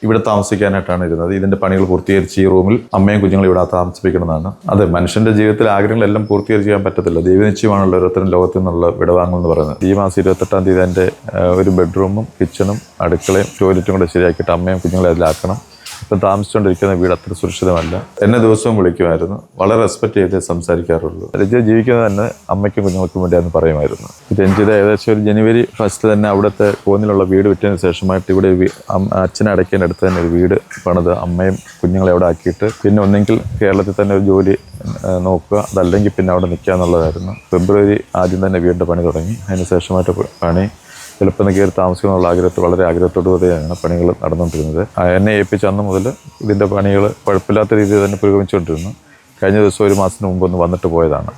ഇവിടെ താമസിക്കാനായിട്ടാണ് ഇരുന്നത്. ഇതിന്റെ പണികൾ പൂർത്തീകരിച്ച് ഈ റൂമിൽ അമ്മയും കുഞ്ഞുങ്ങളും ഇവിടെ താമസിപ്പിക്കണമെന്നാണ്. അതെ, മനുഷ്യന്റെ ജീവിതത്തിൽ ആഗ്രഹങ്ങളെല്ലാം പൂർത്തീകരിക്കാൻ പറ്റത്തില്ല. ദൈവനിശ്ചയമാണല്ലോ ഓരോരുത്തരും ലോകത്തു നിന്നുള്ള വിടവാങ്ങൽ എന്ന് പറയുന്നത്. ഈ മാസം 28-ാം തീയതി എൻ്റെ ഒരു ബെഡ്റൂമും കിച്ചണും അടുക്കളയും ടോയ്ലറ്റും കൂടെ ശരിയാക്കിയിട്ട് അമ്മയും കുഞ്ഞുങ്ങളെ അതിലാക്കണം. ഇപ്പം താമസിച്ചുകൊണ്ടിരിക്കുന്ന വീട് അത്ര സുരക്ഷിതമല്ല. എന്നെ ദിവസവും വിളിക്കുമായിരുന്നു. വളരെ റെസ്പെക്ട് ചെയ്ത് സംസാരിക്കാറുള്ളൂ. രഞ്ജിത ജീവിക്കുന്നത് തന്നെ അമ്മയ്ക്കും കുഞ്ഞുങ്ങൾക്കും വേണ്ടിയാന്ന് പറയുമായിരുന്നു. രഞ്ജിത ഏകദേശം ഒരു ജനുവരി 1 തന്നെ അവിടുത്തെ കോന്നിലുള്ള വീട് വിറ്റതിന് ശേഷമായിട്ട് ഇവിടെ അച്ഛനെ അടയ്ക്കേണ്ടടുത്ത് തന്നെ ഒരു വീട് പണിത് അമ്മയും കുഞ്ഞുങ്ങളെ അവിടെ ആക്കിയിട്ട് പിന്നെ ഒന്നെങ്കിൽ കേരളത്തിൽ തന്നെ ഒരു ജോലി നോക്കുക, അതല്ലെങ്കിൽ പിന്നെ അവിടെ നിൽക്കുക എന്നുള്ളതായിരുന്നു. ഫെബ്രുവരി ആദ്യം തന്നെ വീടിൻ്റെ പണി തുടങ്ങി. അതിന് ശേഷമായിട്ട് പണി എളുപ്പം കയറി താമസിക്കണമെന്നുള്ള വളരെ ആഗ്രഹത്തോടുകൂടിയാണ് പണികൾ നടന്നുകൊണ്ടിരുന്നത്. എന്നെ ഏൽപ്പിച്ച അന്ന് മുതൽ ഇതിൻ്റെ പണികൾ കുഴപ്പമില്ലാത്ത രീതിയിൽ തന്നെ പുരോഗമിച്ചുകൊണ്ടിരുന്നു. കഴിഞ്ഞ ദിവസം ഒരു മാസത്തിന് മുമ്പ് ഒന്ന് വന്നിട്ട് പോയതാണ്.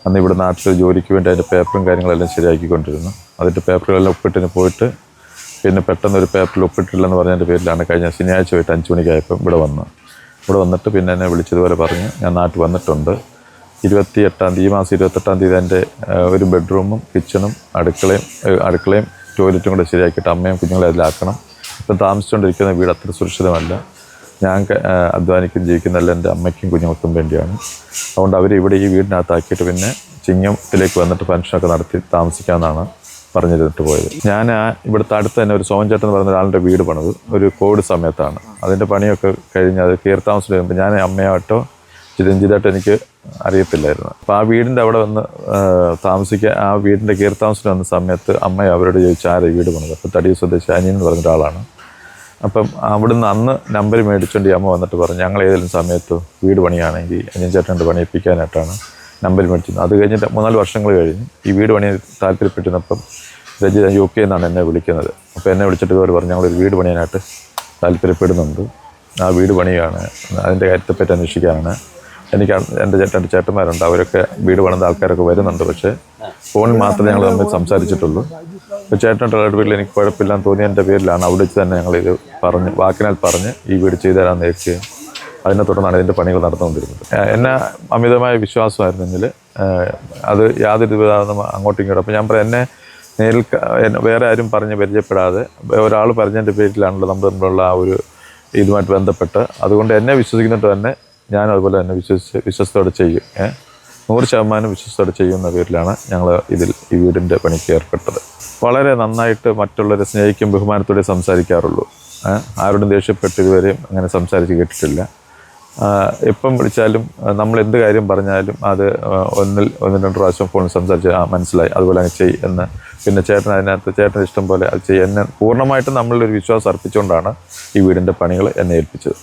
അന്ന് ഇവിടെ നാട്ടിൽ ജോലിക്ക് വേണ്ടി അതിൻ്റെ പേപ്പറും കാര്യങ്ങളെല്ലാം ശരിയാക്കിക്കൊണ്ടിരുന്നു. അതിൻ്റെ പേപ്പറുകളെല്ലാം ഒപ്പിട്ടിന് പോയിട്ട് പിന്നെ പെട്ടെന്ന് ഒരു പേപ്പറിൽ ഒപ്പിട്ടില്ലെന്ന് പറഞ്ഞതിൻ്റെ പേരിലാണ് കഴിഞ്ഞ ശനിയാഴ്ച പോയിട്ട് 5 മണിക്കായപ്പം ഇവിടെ വന്നിട്ട് പിന്നെ എന്നെ വിളിച്ചതുപോലെ പറഞ്ഞ് ഞാൻ നാട്ടിൽ വന്നിട്ടുണ്ട്. ഈ മാസം 28-ാം തീയതി എൻ്റെ ഒരു ബെഡ്റൂമും കിച്ചണും അടുക്കളയും ടോയ്ലറ്റും കൂടെ ശരിയാക്കിയിട്ട് അമ്മയും കുഞ്ഞുങ്ങളെ അതിലാക്കണം. ഇപ്പം താമസിച്ചുകൊണ്ടിരിക്കുന്ന വീട് അത്ര സുരക്ഷിതമല്ല. ഞാൻ അധ്വാനിക്കും ജീവിക്കുന്നതല്ല എൻ്റെ അമ്മയ്ക്കും കുഞ്ഞുങ്ങൾക്കും വേണ്ടിയാണ്. അതുകൊണ്ട് അവർ ഇവിടെ ഈ വീടിനകത്താക്കിയിട്ട് പിന്നെ ചിങ്ങത്തിലേക്ക് വന്നിട്ട് ഫംഗ്ഷനൊക്കെ നടത്തി താമസിക്കാമെന്നാണ് പറഞ്ഞിരുന്നിട്ട് പോയത്. ഞാൻ ഇവിടുത്തെ അടുത്ത് തന്നെ ഒരു സോമൻ ചേട്ടൻ എന്ന് പറയുന്ന ഒരാളുടെ വീട് പണിത് ഒരു കോവിഡ് സമയത്താണ്. അതിൻ്റെ പണിയൊക്കെ കഴിഞ്ഞ് അത് കയറി താമസം കഴിയുമ്പോൾ ഞാൻ അമ്മയായിട്ടോ രഞ്ജിതായിട്ട് എനിക്ക് അറിയത്തില്ലായിരുന്നു. അപ്പോൾ ആ വീടിൻ്റെ അവിടെ വന്ന് താമസിക്കാൻ ആ വീടിൻ്റെ കയറി താമസം വന്ന സമയത്ത് അമ്മ അവരോട് ചോദിച്ചു ആരെ വീട് പണിത്. അപ്പോൾ തടിയ സ്വദേശി അനിയൻ എന്ന് പറഞ്ഞ ഒരാളാണ്. അപ്പം അവിടുന്ന് അന്ന് നമ്പർ മേടിച്ചുകൊണ്ട് ഈ അമ്മ വന്നിട്ട് പറഞ്ഞു ഞങ്ങൾ ഏതെങ്കിലും സമയത്ത് വീട് പണിയാണെങ്കിൽ അനിയൻ ചേട്ടൻ്റെ പണിയിപ്പിക്കാനായിട്ടാണ് നമ്പർ മേടിച്ചത്. അത് കഴിഞ്ഞിട്ട് 3-4 വർഷങ്ങൾ കഴിഞ്ഞ് ഈ വീട് പണിയാൻ താല്പര്യപ്പെട്ടിരുന്നപ്പം രഞ്ജിത UK എന്നാണ് എന്നെ വിളിക്കുന്നത്. അപ്പോൾ എന്നെ വിളിച്ചിട്ട് ഇതുപോലെ പറഞ്ഞു ഞങ്ങളൊരു വീട് പണിയാനായിട്ട് താല്പര്യപ്പെടുന്നുണ്ട്, ആ വീട് പണിയാണ്, അതിൻ്റെ കാര്യത്തെപ്പറ്റി അന്വേഷിക്കാനാണ്. എനിക്ക് എൻ്റെ ചേട്ടന്മാരുണ്ട്, അവരൊക്കെ വീട് പണിത ആൾക്കാരൊക്കെ വരുന്നുണ്ട്. പക്ഷേ ഫോണിൽ മാത്രമേ ഞങ്ങൾ തമ്മിൽ സംസാരിച്ചിട്ടുള്ളൂ. ഇപ്പോൾ ചേട്ടൻ്റെ വീട്ടിൽ എനിക്ക് കുഴപ്പമില്ലാന്ന് തോന്നിയതിൻ്റെ പേരിലാണ് അവിടെ വെച്ച് തന്നെ ഞങ്ങളിത് വാക്കിനാൽ പറഞ്ഞ് ഈ വീട് ചെയ്തു തരാമെന്ന് ഏൽക്കുകയും അതിനെ തുടർന്നാണ് ഇതിൻ്റെ പണികൾ നടന്നുകൊണ്ടിരുന്നത്. എന്നെ അമിതമായ വിശ്വാസമായിരുന്നെങ്കിൽ അത് യാതൊരു വിധം അങ്ങോട്ടും ഇങ്ങോട്ടും. അപ്പോൾ ഞാൻ പറയാം, എന്നെ നേരിൽ വേറെ ആരും പറഞ്ഞ് പരിചയപ്പെടാതെ ഒരാൾ പറഞ്ഞതിൻ്റെ പേരിലാണല്ലോ നമ്മൾ തമ്മിലുള്ള ആ ഒരു ഇതുമായിട്ട് ബന്ധപ്പെട്ട്. അതുകൊണ്ട് എന്നെ വിശ്വസിക്കുന്നിട്ട് തന്നെ ഞാൻ അതുപോലെ തന്നെ വിശ്വസ്തയോടെ ചെയ്യും. 100% വിശ്വസ്തയോടെ ചെയ്യുന്ന പേരിലാണ് ഞങ്ങൾ ഈ വീടിൻ്റെ പണിക്ക് ഏർപ്പെട്ടത്. വളരെ നന്നായിട്ട് മറ്റുള്ളവരെ സ്നേഹിക്കും ബഹുമാനത്തോടെ സംസാരിക്കാറുള്ളൂ. ആരോടും ദേഷ്യപ്പെട്ട് ഇതുവരെയും അങ്ങനെ സംസാരിച്ച് കേട്ടിട്ടില്ല. എപ്പം വിളിച്ചാലും നമ്മൾ എന്ത് കാര്യം പറഞ്ഞാലും അത് ഒന്നിൽ 2 പ്രാവശ്യം ഫോണിൽ സംസാരിച്ച് മനസ്സിലായി അതുപോലെ അങ്ങ് ചെയ് എന്ന്. പിന്നെ ചേട്ടന് ഇഷ്ടം പോലെ അത് ചെയ്യും. എന്നെ പൂർണ്ണമായിട്ടും നമ്മളൊരു വിശ്വാസം അർപ്പിച്ചുകൊണ്ടാണ് ഈ വീടിൻ്റെ പണികൾ എന്നെ ഏൽപ്പിച്ചത്.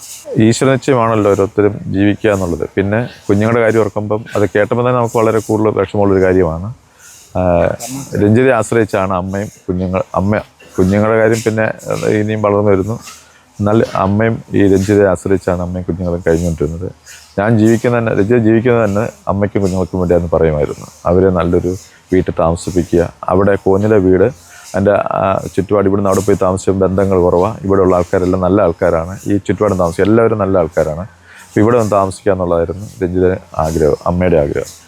ഈശ്വരനിശ്ചയമാണല്ലോ ഓരോരുത്തരും ജീവിക്കുക എന്നുള്ളത്. പിന്നെ കുഞ്ഞുങ്ങളുടെ കാര്യം ഓർക്കുമ്പം അത് കേട്ടപ്പോൾ തന്നെ നമുക്ക് വളരെ കൂടുതൽ വിഷമമുള്ളൊരു കാര്യമാണ്. രഞ്ജിതയെ ആശ്രയിച്ചാണ് കുഞ്ഞുങ്ങളുടെ കാര്യം പിന്നെ ഇനിയും വളർന്നു വരുന്നു. എന്നാൽ അമ്മയും ഈ രഞ്ജിതയെ ആശ്രയിച്ചാണ് അമ്മയും കുഞ്ഞുങ്ങളും കഴിഞ്ഞുകൊണ്ടിരുന്നത്. രഞ്ജിത ജീവിക്കുന്നത് തന്നെ അമ്മയ്ക്കും കുഞ്ഞുങ്ങൾക്കും വേണ്ടിയാന്ന് പറയുമായിരുന്നു. അവരെ നല്ലൊരു വീട്ടിൽ താമസിപ്പിക്കുക. അവിടെ കോന്നിലെ വീട് എൻ്റെ ചുറ്റുപാട് ഇവിടുന്ന് അവിടെ പോയി താമസിച്ച ബന്ധങ്ങൾ കുറവാണ്. ഇവിടെയുള്ള ആൾക്കാരെല്ലാം നല്ല ആൾക്കാരാണ്. ഈ ചുറ്റുപാടും എല്ലാവരും നല്ല ആൾക്കാരാണ്. അപ്പോൾ ഇവിടെ വന്ന് താമസിക്കുക എന്നുള്ളതായിരുന്നു രഞ്ജിത അമ്മയുടെ ആഗ്രഹം.